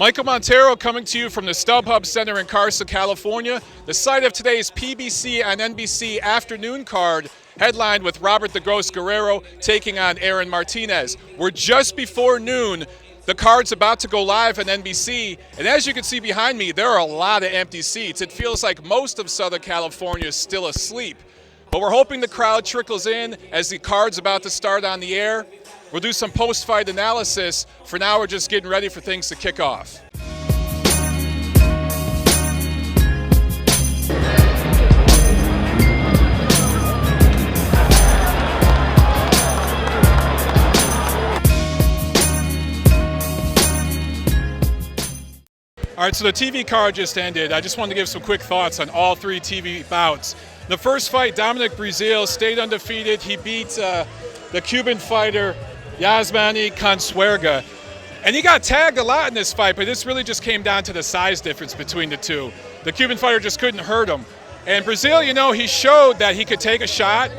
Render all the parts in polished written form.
Michael Montero coming to you from the StubHub Center in Carson, California. The site of today's PBC and NBC afternoon card, headlined with Robert the Ghost Guerrero taking on Aron Martinez. We're just before noon. The card's about to go live on NBC, and as you can see behind me, there are a lot of empty seats. It feels like most of Southern California is still asleep. But we're hoping the crowd trickles in as the card's about to start on the air. We'll do some post-fight analysis. For now, we're just getting ready for things to kick off. All right, so the TV card just ended. I just wanted to give some quick thoughts on all three TV bouts. The first fight, Dominic Breazeale stayed undefeated. He beat the Cuban fighter Yasmani Consuegra. And he got tagged a lot in this fight, but this really just came down to the size difference between the two. The Cuban fighter just couldn't hurt him. And Breazeale, you know, he showed that he could take a shot.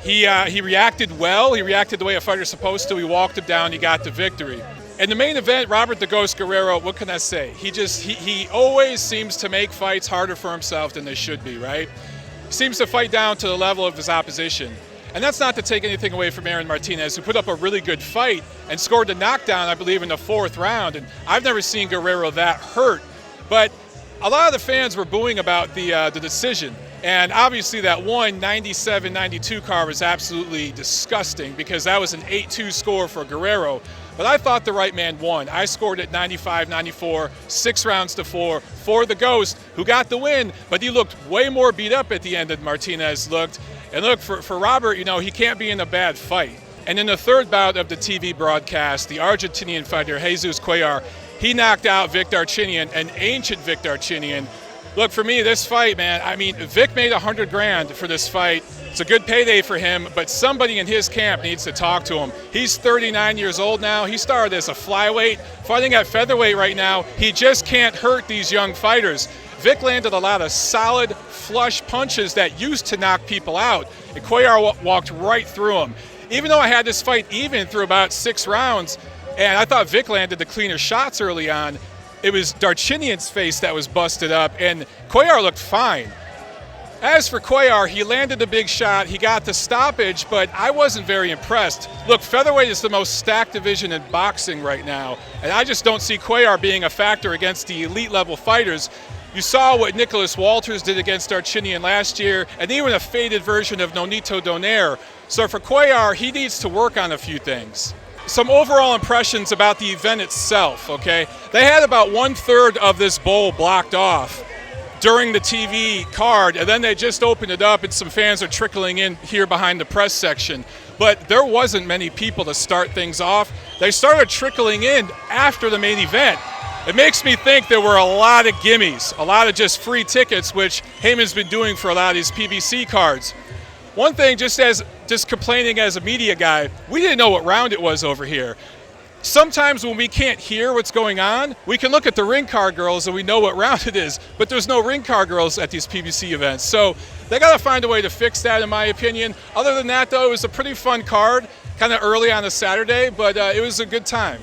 He reacted well. He reacted the way a fighter's supposed to. He walked him down. He got the victory. In the main event, Robert the Ghost Guerrero, what can I say? He always seems to make fights harder for himself than they should be, right? He seems to fight down to the level of his opposition. And that's not to take anything away from Aron Martinez, who put up a really good fight and scored a knockdown, I believe, in the fourth round. And I've never seen Guerrero that hurt. But a lot of the fans were booing about the decision. And obviously that 97-92 card was absolutely disgusting because that was an 8-2 score for Guerrero. But I thought the right man won. I scored at 95-94, 6 rounds to 4 for the Ghost, who got the win, but he looked way more beat up at the end than Martinez looked. And look, for Robert, you know, he can't be in a bad fight. And in the third bout of the TV broadcast, the Argentinian fighter, Jesus Cuellar, he knocked out Vic Darchinyan, an ancient Vic Darchinyan. Look, for me, this fight, man, I mean, Vic made $100,000 for this fight. It's a good payday for him, but somebody in his camp needs to talk to him. He's 39 years old now. He started as a flyweight, fighting at featherweight right now. He just can't hurt these young fighters. Vic landed a lot of solid, flush punches that used to knock people out, and Cuellar walked right through them. Even though I had this fight even through about 6 rounds, and I thought Vic landed the cleaner shots early on, it was Darchinyan's face that was busted up, and Cuellar looked fine. As for Cuellar, he landed the big shot, he got the stoppage, but I wasn't very impressed. Look, featherweight is the most stacked division in boxing right now, and I just don't see Cuellar being a factor against the elite level fighters. You saw what Nicholas Walters did against Darchinyan last year, and even a faded version of Nonito Donaire. So for Cuellar, he needs to work on a few things. Some overall impressions about the event itself, okay? They had about 1/3 of this bowl blocked off during the TV card, and then they just opened it up and some fans are trickling in here behind the press section. But there wasn't many people to start things off. They started trickling in after the main event. It makes me think there were a lot of gimmies, a lot of just free tickets, which Heyman's been doing for a lot of these PBC cards. One thing, just complaining as a media guy, we didn't know what round it was over here. Sometimes when we can't hear what's going on, we can look at the ring car girls and we know what round it is, but there's no ring car girls at these PBC events. So they got to find a way to fix that, in my opinion. Other than that, though, it was a pretty fun card, kind of early on a Saturday, but it was a good time.